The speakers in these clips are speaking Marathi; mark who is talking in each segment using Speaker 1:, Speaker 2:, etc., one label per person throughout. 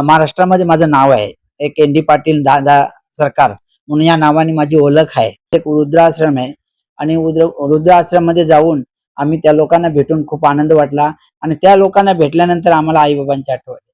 Speaker 1: महाराष्ट्रामध्ये माझं नाव आहे. एक एन डी पाटील दादा सरकार म्हणून या नावाने माझी ओळख आहे. एक वृद्धाश्रम आहे आणि वृद्धाश्रम मध्ये जाऊन आम्ही त्या लोकांना भेटून खूप आनंद वाटला आणि त्या लोकांना भेटल्यानंतर आम्हाला आई बाबांची आठवण आली.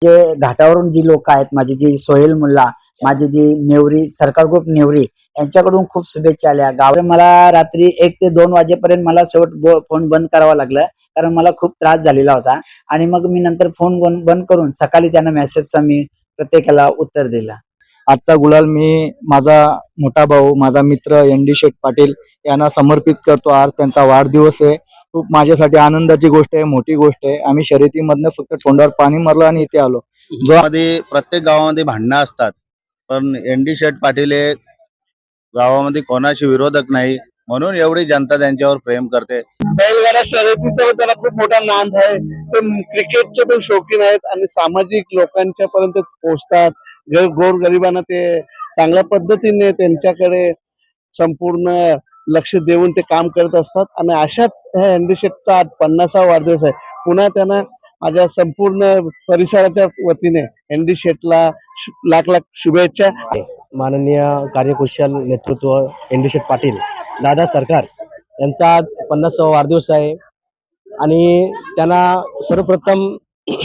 Speaker 1: जे घाटावरून जी लोक आहेत, माझे जे सोहेल मुल्ला, माझे जे नेवरी सरकार ग्रुप नेवरी यांच्याकडून खूप शुभेच्छा आल्या. गावात मला रात्री 1 ते 2 वाजेपर्यंत मला शेवट फोन बंद करावा लागला, कारण मला खूप त्रास झालेला होता. आणि मग मी नंतर फोन बंद करून सकाळी त्यांना मेसेजचा मी प्रत्येकाला उत्तर दिला.
Speaker 2: आजचा गुलाल मी माझा मोठा भाऊ, माझा मित्र एन.डी. शेठ पाटील यांना समर्पित करतो. आज त्यांचा वाढदिवस आहे. खूप माझ्यासाठी आनंदाची गोष्ट आहे, मोठी गोष्ट आहे. आम्ही शर्यतीमधनं फक्त तोंडावर पाणी मारलं आणि इथे आलो.
Speaker 3: प्रत्येक गावामध्ये भांडणं असतात, पण एन.डी. शेठ पाटील हे गावामध्ये कोणाशी विरोधक नाही, म्हणून एवढी जनता त्यांच्यावर प्रेम करते.
Speaker 4: बैलगाडा शर्यतीचा त्याला खूप मोठा नाद आहे. ते क्रिकेटचे पण शौकीन आहेत आणि सामाजिक लोकांच्या पर्यंत पोहोचतात. गोरगरिबांना ते चांगल्या पद्धतीने त्यांच्याकडे संपूर्ण लक्ष देऊन ते काम करत असतात. आणि अशाच ह्या एन.डी. शेठचा आज 50वा वाढदिवस आहे. पुन्हा त्यांना माझ्या संपूर्ण परिसराच्या वतीने एन.डी. शेठला लाख लाख शुभेच्छा.
Speaker 5: माननीय कार्यकुशल नेतृत्व एन.डी. शेठ पाटील दादा सरकार यांचा आज 50वा वाढदिवस आहे आणि त्यांना सर्वप्रथम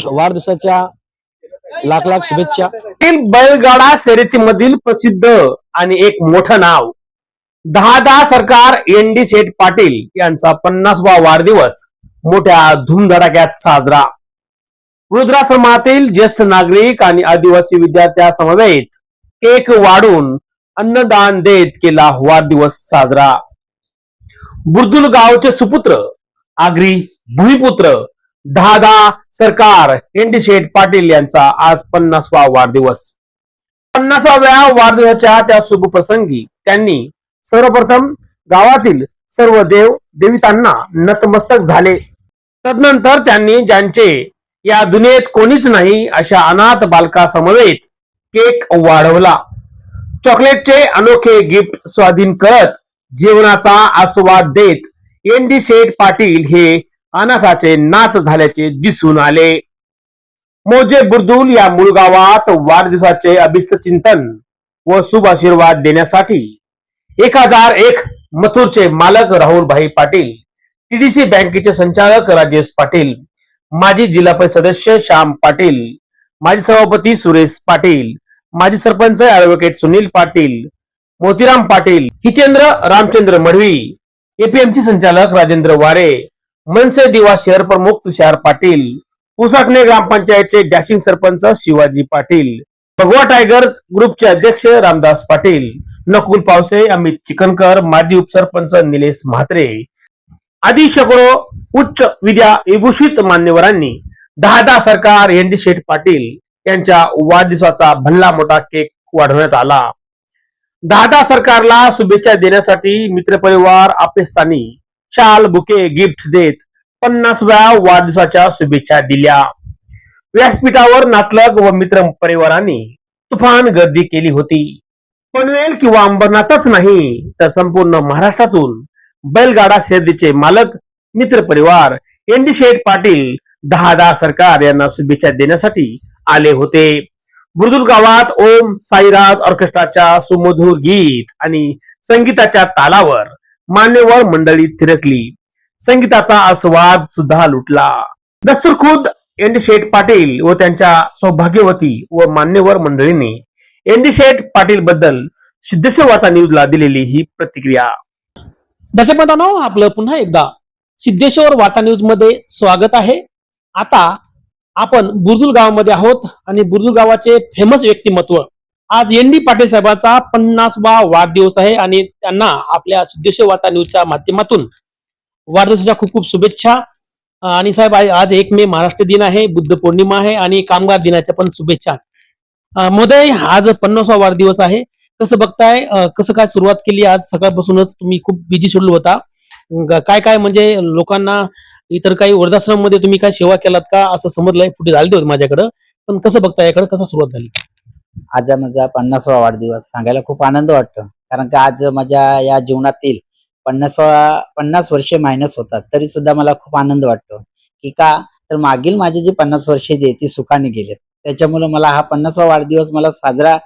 Speaker 5: वाढदिवसाच्या लाख लाख शुभेच्छा.
Speaker 6: बैलगाडा शर्यतीमधील प्रसिद्ध आणि एक मोठं नाव दादा सरकार एन.डी. शेठ पाटील यांचा 50वा वाढदिवस मोठ्या धूमधडाक्यात साजरा. वृद्धाश्रमातील ज्येष्ठ नागरिक आणि आदिवासी विद्यार्थ्यांसमवेत केक वाढून अन्नदान देत केला वाढदिवस साजरा. बुर्दुल गावचे सुपुत्र आगरी भूमिपुत्र दादा सरकार एन.डी. शेठ पाटील यांचा आज 50वा वाढदिवस. 50व्या वाढदिवसाच्या त्या शुभ प्रसंगी त्यांनी सर्वप्रथम गावातील सर्व देव देवतांना नतमस्तक झाले. तदनंतर त्यांनी ज्यांचे या दुनियेत कोणीच नाही अशा अनाथ बालकासमवेत केक वाढवला. चॉकलेटचे अनोखे गिफ्ट स्वाधीन करत जीवनाचा आस्वाद देत एन.डी. शेठ पाटील हे अनाथाचे नाथ झाल्याचे दिसून आले. मोजे बुर्दुल या मूळ गावात वाढदिवसाचे अभिष्ट चिंतन व शुभ आशीर्वाद देण्यासाठी 1001 मथुरचे मालक राहुल भाई पाटील, टीडीसी बँकेचे संचालक राजेश पाटील, माजी जिल्हा परिषद सदस्य श्याम पाटील, माजी सभापती सुरेश पाटील, माजी सरपंच ऍडव्होकेट सुनील पाटील, मोतीराम पाटील, हितेंद्र रामचंद्र मढवी, एपीएमसी संचालक राजेंद्र वारे, मनसे दिवा शहर प्रमुख तुषार पाटील, पुसाकणे ग्रामपंचायतचे डॅशिंग सरपंच शिवाजी पाटील, भगवा टायगर ग्रुपचे अध्यक्ष रामदास पाटील, नकुल पावसे, अमित चिकनकर, माजी उपसरपंच निलेश म्हात्रे आदी शेकडो उच्च विद्या विभूषित मान्यवरांनी दादा सरकार एन.डी. शेठ पाटील यांच्या वाढदिवसाचा भल्ला मोठा केक वाढवण्यात आला. दादा सरकारला शुभेच्छा देण्यासाठी मित्रपरिवार आपले स्थानी शाल बुके गिफ्ट देत 50व्या वाढदिवसाच्या शुभेच्छा दिल्या. व्यासपीठावर नातलग व मित्र परिवारांनी तुफान गर्दी केली होती. पनवेल किंवा अंबरनाथच नाही तर संपूर्ण महाराष्ट्रातून बैलगाडा शर्यतीचे मालक मित्र परिवार एन.डी. शेठ पाटील दादा सरकार यांना शुभेच्छा देण्यासाठी आले होते. बुर्दुल गावात ओम साईराज ऑर्केस्ट्राच्या सुमधुर गीत आणि संगीताच्या तालावर मान्यवर मंडळी थिरकली. संगीताचा आस्वाद सुद्धा लुटला. दस्तूरखुद्द एन.डी. शेठ पाटील व त्यांच्या सौभाग्यवती व मान्यवर मंडळींनी एन.डी. शेठ पाटील बद्दल सिद्धेश्वर वार्ता न्यूजला दिलेली ही प्रतिक्रिया.
Speaker 7: दर्शक मित्रांनो, आपलं पुन्हा एकदा सिद्धेश्वर वार्ता न्यूज मध्ये स्वागत आहे. आता आपण बुर्दुल गावामध्ये आहोत आणि बुर्दुल गावाचे फेमस व्यक्तिमत्व आज एन.डी. पाटील साहेबांचा 50वा वाढदिवस आहे आणि त्यांना आपल्या सिद्धेश्वर वार्ता न्यूजच्या माध्यमातून वाढदिवसाच्या खूप खूप शुभेच्छा. आणि साहेब, आज 1 मे महाराष्ट्र दिन आहे, बुद्ध पौर्णिमा आहे आणि कामगार दिनाच्या पण शुभेच्छा. मोदय, आज 50वा वाढदिवस आहे, कसं बघताय, कसं काय सुरुवात केली? आज सकाळपासूनच तुम्ही खूप बिझी शेड्यूल होता, काय काय म्हणजे लोकांना इतर काही वृद्धाश्रम मध्ये तुम्ही काय सेवा केलात का असं समजलंय, फुटे झाले होते माझ्याकडे, पण कसं बघताय याकडे, कसं सुरुवात झाली?
Speaker 1: आज माझा 50वा वाढदिवस सांगायला खूप आनंद वाटतो, कारण की आज माझ्या या जीवनातील 50 वर्षे मायनस होतात तरी सुद्धा मला खूप आनंद वाटतो की का तर मागील माझे जे 50 वर्षे जे ती सुखाने गेलेत. त्याच्यामुळे मला हा 50वा वाढदिवस मला साजरा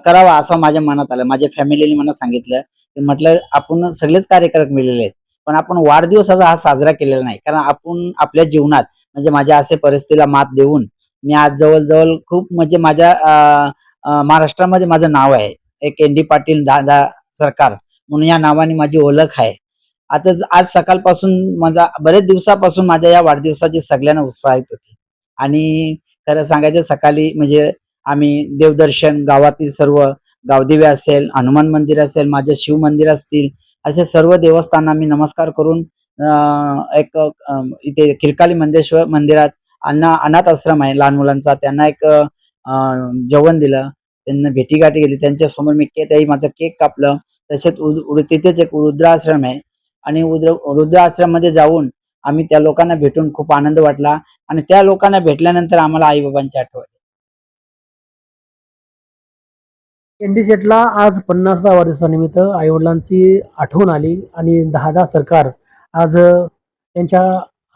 Speaker 1: करावा असं माझ्या मनात आलं. माझ्या फॅमिलीने मला सांगितलं, की म्हटलं आपण सगळेच कार्यक्रम मिळालेले आहेत. पण आपण वाढदिवसाचा हा साजरा केलेला नाही. कारण आपण आपल्या जीवनात म्हणजे माझ्या अशा परिस्थितीला मात देऊन मी आज जवळ-जवळ खूप म्हणजे माझ्या महाराष्ट्रामध्ये माझं नाव आहे. एक एन.डी. पाटील दादा सरकार म्हणून या नावाने माझी ओळख आहे. आता आज सकाळपासून माझा बरेच दिवसापासून माझ्या या वाढदिवसाची सगळ्यांना उत्साहित होती आणि खरं सांगायचं सकाळी म्हणजे आम्ही देवदर्शन गावातील सर्व गावदेवी असेल, हनुमान मंदिर असेल, माझे शिव मंदिर असतील, असे सर्व देवस्थान आम्ही नमस्कार करून इथे खिरकाली मंदेश्वर मंदिरात अनाथ आश्रम आहे लहान मुलांचा त्यांना जेवण दिलं. त्यांना भेटीगाठी केली. त्यांच्यासमोर मी त्याही माझा केक कापलं. तसेच तिथेच एक वृद्धाश्रम आहे आणि वृद्धाश्रममध्ये जाऊन आम्ही त्या लोकांना भेटून खूप आनंद वाटला आणि त्या लोकांना भेटल्यानंतर आम्हाला आई-बाबांची आठवण आली.
Speaker 7: एनडी शेटला आज 50व्या वाढदिवसानिमित्त आईवडिलांची आठवण आली आणि दादा सरकार आज त्यांच्या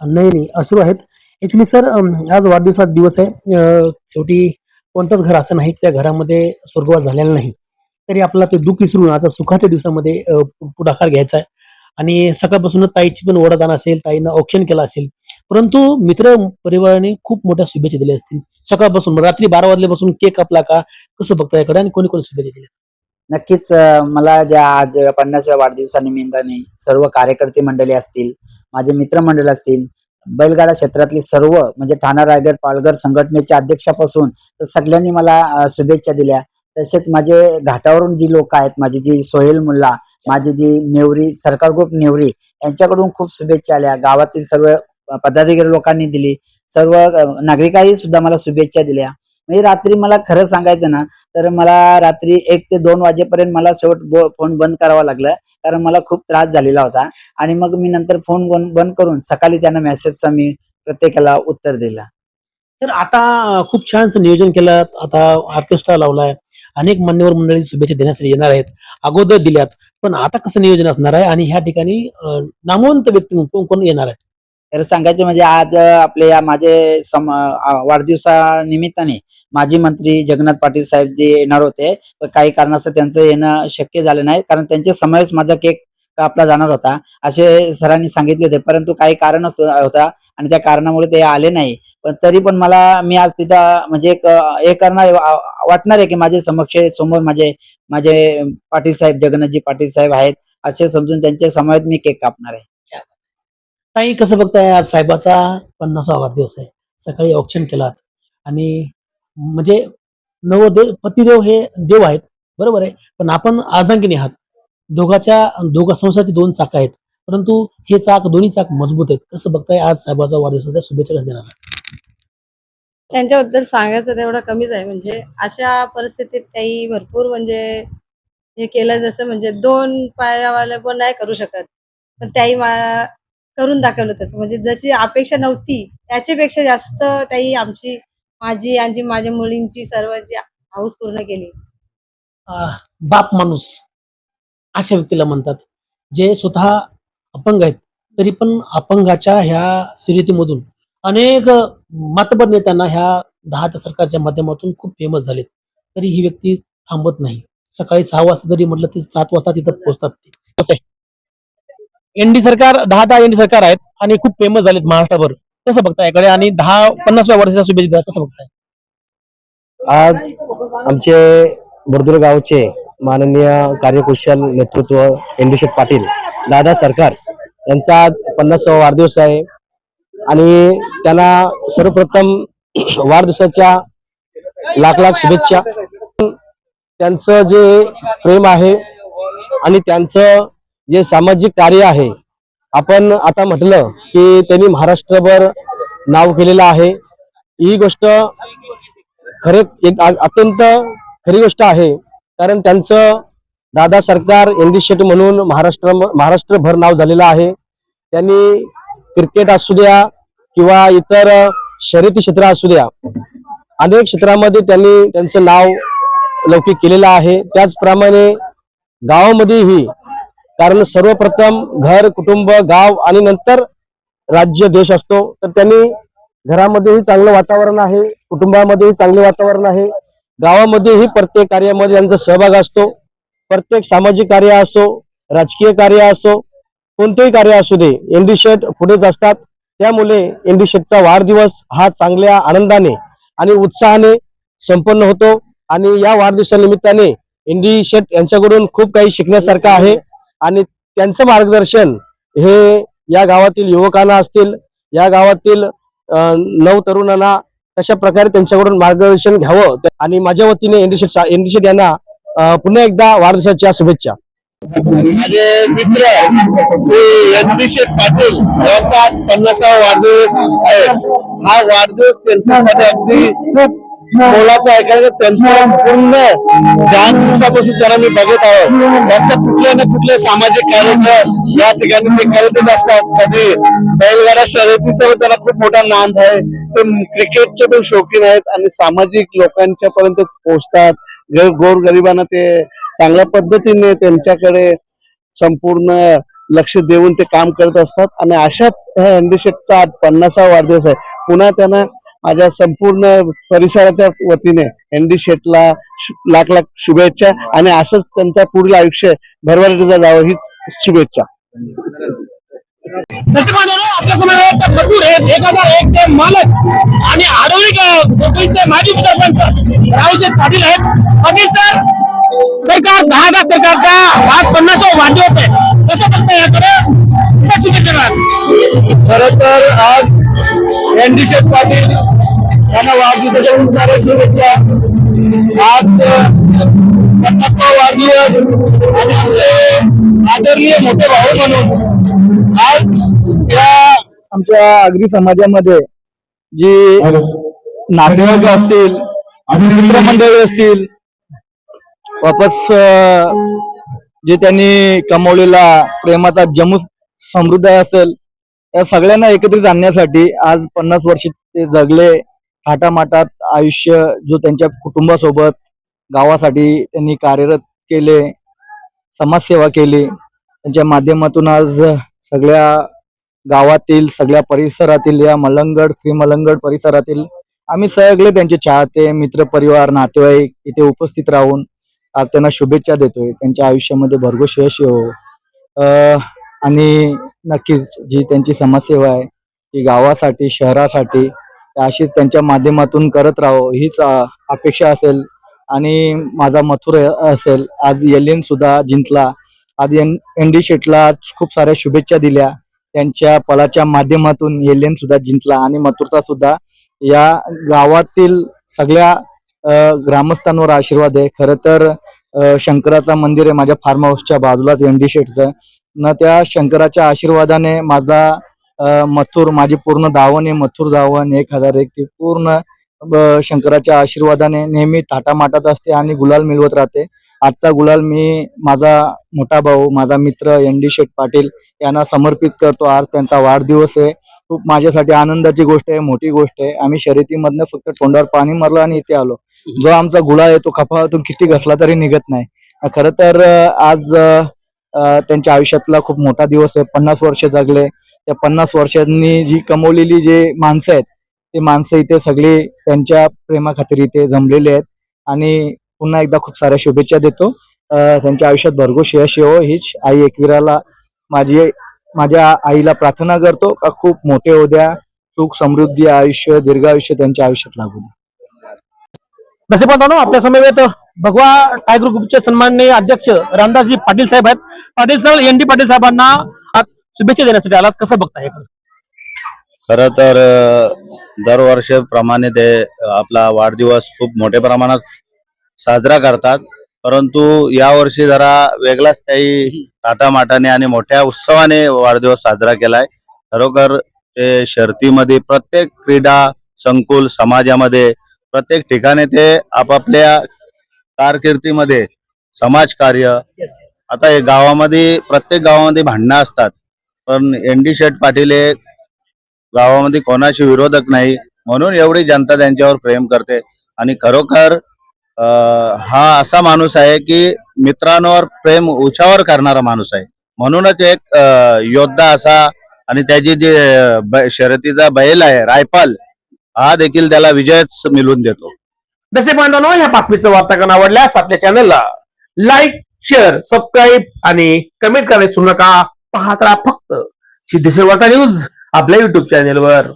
Speaker 7: नयनी अश्रू आहेत. ऍक्च्युली सर आज वाढदिवसाचा दिवस आहे. शेवटी कोणतंच घर असं नाही त्या घरामध्ये स्वर्गवास झालेला नाही. तरी आपल्याला ते दुःख विसरून आज सुखाच्या दिवसामध्ये पुढाकार घ्यायचा आहे आणि सकाळपासून ताईची पण ओढादान असेल, ताईनं औक्षण केलं असेल, परंतु मित्र परिवाराने खूप मोठ्या शुभेच्छा दिल्या असतील. सकाळपासून रात्री 12 वाजल्यापासून केक कापला का, कसं बघता याकडे आणि कोणी कोणी शुभेच्छा दिल्या?
Speaker 1: नक्कीच मला ज्या आज 50व्या वाढदिवसानिमित्ताने सर्व कार्यकर्ते मंडळी असतील, माझे मित्रमंडळ असतील, बैलगाडा क्षेत्रातली सर्व म्हणजे ठाणा, रायगड, पालघर संघटनेच्या अध्यक्षापासून तर सगळ्यांनी मला शुभेच्छा दिल्या. तसेच माझे घाटावरून जी लोक आहेत, माझी जी सोहेल मुल्ला, माझी जी नेवरी सरकार ग्रुप नेवरी यांच्याकडून खूप शुभेच्छा आल्या. गावातील सर्व पदाधिकारी लोकांनी दिली. सर्व नागरिकांनी सुद्धा मला शुभेच्छा दिल्या. म्हणजे रात्री मला खरं सांगायचं ना तर मला रात्री 1 ते 2 वाजेपर्यंत मला फोन बंद करावा लागला. कारण मला खूप त्रास झालेला होता आणि मग मी नंतर फोन बंद करून सकाळी त्यांना मेसेजचा मी प्रत्येकाला उत्तर दिलं.
Speaker 7: तर आता खूप छानसं नियोजन केलं. आता ऑर्केस्ट्रा लावलाय. अनेक मान्यवर मंडळी शुभेच्छा देण्यासाठी येणार आहेत. अगोदर दिल्यात. पण आता कसं नियोजन असणार आहे आणि ह्या ठिकाणी नामवंत व्यक्ती कोण कोण येणार आहेत?
Speaker 1: खरं सांगायचं म्हणजे आज आपले या माझे वाढदिवसानिमित्ताने माजी मंत्री जगन्नाथ पाटील साहेब जे येणार होते, पण काही कारणास्तव त्यांचं येणं शक्य झालं नाही. कारण त्यांच्या समवेत माझा केक कापला जाणार होता, असे सरांनी सांगितले होते. परंतु काही कारण होता आणि त्या कारणामुळे ते आले नाही. पण तरी पण मी आज तिथं म्हणजे हे करणार वाटणार आहे, की माझे समोर माझे माझे पाटील साहेब, जगन्नाथजी पाटील साहेब आहेत, असे समजून त्यांच्या समवेत मी केक कापणार आहे.
Speaker 7: ताई कसं बघताय आज साहेबाचा 50वा वाढदिवस आहे. सकाळी औक्षण केलात आणि म्हणजे नवदेव पतिदेव हे देव आहेत, बरोबर आहे. पण आपण अर्धांगिनी आहात. दोघा संसाराची 2 चाकं आहेत. परंतु हे दोन्ही चाक मजबूत आहेत. कसं बघताय आज साहेबाचा वाढदिवसाच्या शुभेच्छा कसं देणार आहात?
Speaker 8: त्यांच्याबद्दल सांगायचं तेवढं कमीच आहे. म्हणजे अशा परिस्थितीत त्याही भरपूर म्हणजे हे केलं जसं म्हणजे 2 पायावाले पण नाही करू शकत. पण त्याही करून दाखवलं तसं. म्हणजे जशी अपेक्षा नव्हती त्याच्यापेक्षा जास्त त्याही माझी आणि माझ्या मुलींची सर्वांची हौस पूर्ण केली.
Speaker 7: बाप माणूस अशा व्यक्तीला म्हणतात, जे स्वतः अपंग आहेत, तरी पण अपंगाच्या ह्या शर्यतीमधून अनेक मातबर नेत्यांना ह्या दहात्या सरकारच्या माध्यमातून खूप फेमस झालेत. तरी ही व्यक्ती थांबत नाही. सकाळी 6 वाजता जरी म्हटलं तरी 7 वाजता तिथं पोहोचतात ते. कसं आहे? एनडी सरकार 10 एनडी सरकार आहेत आणि खूप फेमस झालेत महाराष्ट्रभर. कसं बघताय याकडे आणि 50व्या वर्षाच्या शुभेच्छा कसं बघताय?
Speaker 5: आज आमचे बुर्दुल गावचे माननीय कार्यकुशल नेतृत्व एनडी शेठ पाटील दादा सरकार यांचा आज 50वा वाढदिवस आहे आणि त्यांना सर्वप्रथम वाढदिवसाच्या लाख लाख शुभेच्छा. त्यांचं जे प्रेम आहे आणि त्यांचं जे सामाजिक कार्य आहे, आपण आता म्हटलं की त्यांनी महाराष्ट्रभर नाव केलेलं आहे. ही गोष्ट एक अत्यंत खरी गोष्ट आहे. कारण त्यांचं दादा सरकार एनडी शेट म्हणून महाराष्ट्रभर नाव झालेलं आहे. त्यांनी क्रिकेट असू द्या किंवा इतर शर्यती क्षेत्र असू द्या, अनेक क्षेत्रामध्ये त्यांनी त्यांचं नाव लौकिक केलेलं आहे. त्याचप्रमाणे गावामध्येही, कारण सर्वप्रथम घर, कुटुंब, गाव आणि नंतर राज्य, देश असतो. तर त्यांनी घरामध्येही चांगलं वातावरण आहे, कुटुंबामध्येही चांगले वातावरण आहे, गावामध्येही प्रत्येक कार्यामध्ये यांचा सहभाग असतो. प्रत्येक सामाजिक कार्य असो, राजकीय कार्य असो, कोणतेही कार्य असू दे, एनडी शेठ पुढेच असतात. त्यामुळे एनडी शेठचा वाढदिवस हा चांगल्या आनंदाने आणि उत्साहाने संपन्न होतो. आणि या वाढदिवसानिमित्ताने एनडी शेठ यांच्याकडून खूप काही शिकण्यासारखं आहे आणि त्यांचं मार्गदर्शन हे या गावातील युवकांना असतील, या गावातील नवतरुणांना कशा प्रकारे त्यांच्याकडून मार्गदर्शन घ्यावं. आणि माझ्या वतीने एनडी शेठ यांना पुन्हा एकदा वाढदिवसाच्या शुभेच्छा.
Speaker 4: माझे मित्र श्री एनडी शेठ पाटील यांचा आज 50वा वाढदिवस आहे. हा वाढदिवस त्यांच्यासाठी अगदी खूप मोलाचा आहे, कारण त्यांचं पूर्ण ज्या दिवसापासून त्यांना मी बघत आहोत त्यांचा कुठल्या ना कुठले सामाजिक कार्यक्रम या ठिकाणी ते करतच असतात. कधी बैलगाडा शर्यतीचा पण त्याला खूप मोठा नाद आहे. ते क्रिकेटचे पण शौकीन आहेत आणि सामाजिक लोकांच्या पर्यंत पोहोचतात. गोरगरिबांना ते चांगल्या पद्धतीने त्यांच्याकडे संपूर्ण लक्ष देऊन ते काम करत असतात. आणि अशाच ह्या एनडी शेठचा आज 50वा वाढदिवस आहे. पुन्हा त्यांना माझ्या संपूर्ण परिसराच्या वतीने एनडी शेठला लाख लाख शुभेच्छा आणि असंच त्यांचा पुढील आयुष्य भरभराटीचं जावं हीच शुभेच्छा.
Speaker 7: आपल्या समोर मथुर हे 1001 चे मालक आणि आडवली माजी सरपंच रावजी पाटील आहेत. पाटील सर, सरकार 10 सरकारचा आज 50वा वाढदिवस आहे, कसं बघता याकडे, कशा शुभेच्छा?
Speaker 2: खरं तर आज एनडी शेठ पाटील यांना वाढदिवसाच्या खूप साऱ्या शुभेच्छा. आज 50वा वाढदिवस आणि आमचे आदरणीय मोठे भाऊ म्हणून आज या आमच्या आगरी समाजामध्ये जी नातेवाईक असतील, मित्रमंडळी असतील, वापस जे त्यांनी कमवलेला प्रेमाचा जमू समृद्ध असेल, या सगळ्यांना एकत्रित आणण्यासाठी आज 50 वर्ष ते जगले. थाटामाटात आयुष्य जो त्यांच्या कुटुंबासोबत गावासाठी त्यांनी कार्यरत केले, समाजसेवा केली. त्यांच्या माध्यमातून आज सगळ्या गावातील, सगळ्या परिसरातील, या मलंगड, श्री मलंगड परिसरातील आम्ही सगळे त्यांचे चाहते, मित्र परिवार, नातेवाईक इथे उपस्थित राहून आज त्यांना शुभेच्छा देतोय. त्यांच्या आयुष्यामध्ये भरघोस यश येवो आणि नक्कीच जी त्यांची समाजसेवा आहे ती गावासाठी, शहरासाठी अशीच त्यांच्या माध्यमातून करत राहो हीच अपेक्षा असेल. आणि माझा मथुर असेल, आज एलियन सुद्धा जिंकला. आज एनडी शेठला खूप साऱ्या शुभेच्छा दिल्या. त्यांच्या पलाच्या माध्यमातून एलियन सुद्धा जिंकला आणि मथुरचा सुद्धा या गावातील सगळ्या ग्रामस्थांवर आशीर्वाद आहे. खरं तर शंकराचं मंदिर आहे माझ्या फार्म हाऊसच्या बाजूलाच एनडी शेठचं न, त्या शंकराच्या आशीर्वादाने माझा मथुर, माझी पूर्ण धावण आहे मथुर धावण 1001 ती पूर्ण शंकराच्या आशीर्वादाने नेहमी थाटामाटात असते आणि गुलाल मिळवत राहते. आजचा गुलाल मी माझा मोठा भाऊ, माझा मित्र एनडी शेठ पाटील यांना समर्पित करतो. आज त्यांचा वाढदिवस आहे. खूप माझ्यासाठी आनंदाची गोष्ट आहे, मोठी गोष्ट आहे. आम्ही शर्यतीमधनं फक्त तोंडावर पाणी मारलं आणि इथे आलो. जो आमचा गुलाल आहे तो कपाळातून किती घसला तरी निघत नाही. खरं तर आज त्यांच्या आयुष्यातला खूप मोठा दिवस आहे. 50 वर्ष जगले. त्या 50 वर्षांनी जी कमवलेली जे माणसं आहेत ते माणसं इथे सगळे त्यांच्या प्रेमाखातीर इथे जमलेले आहेत. आणि पुन्हा एकदा खूप साऱ्या शुभेच्छा देतो. त्यांच्या आयुष्यात भरघोस यश येवो हीच आई एकविराला माझ्या आईला प्रार्थना करतो का खूप मोठे होऊ द्या, सुख समृद्धी आयुष्य, दीर्घायुष्य त्यांच्या आयुष्यात लागू द्या.
Speaker 7: जसे पाहतो आपल्या समवेत भगवा टायगर ग्रुपचे सन्माननीय अध्यक्ष रामदासजी पाटील साहेब आहेत. पाटील साहेब, एनडी पाटील साहेबांना आज शुभेच्छा देण्यासाठी आलात, कसं बघताय?
Speaker 3: खरं तर दरवर्षीप्रमाणे ते आपला वाढदिवस खूप मोठ्या प्रमाणात साजरा करतात, परंतु यावर्षी जरा वेगळाच काही थाटामाटाने आणि मोठ्या उत्सवाने वाढदिवस साजरा केलाय. खरोखर ते शर्तीमध्ये, प्रत्येक क्रीडा संकुल समाजामध्ये, प्रत्येक ठिकाणी ते आपापल्या कारकिर्दीमध्ये समाजकार्य. आता हे गावामध्ये, प्रत्येक गावामध्ये भांडणं असतात, पण एनडी शेठ पाटील हे गावामध्ये कोणाशी विरोधक नाही, म्हणून एवढी जनता त्यांच्यावर प्रेम करते. आणि खरोखर हा असा माणूस आहे की मित्रांवर प्रेम उच्चावर करणारा माणूस आहे. म्हणूनच एक योद्धा असा, आणि त्याची जी शर्यतीचा बैल आहे रायफल, हा देखील त्याला विजयच मिळवून देतो.
Speaker 6: जसे बांधवांनो, ह्या बातमीचं वार्तांकन आवडल्यास आपल्या चॅनलला लाईक, शेअर, सबस्क्राईब आणि कमेंट करायला विसरू नका. पाहत राहा फक्त सिद्धेश्वर वार्ता न्यूज आपल्या युट्यूब चॅनेलवर.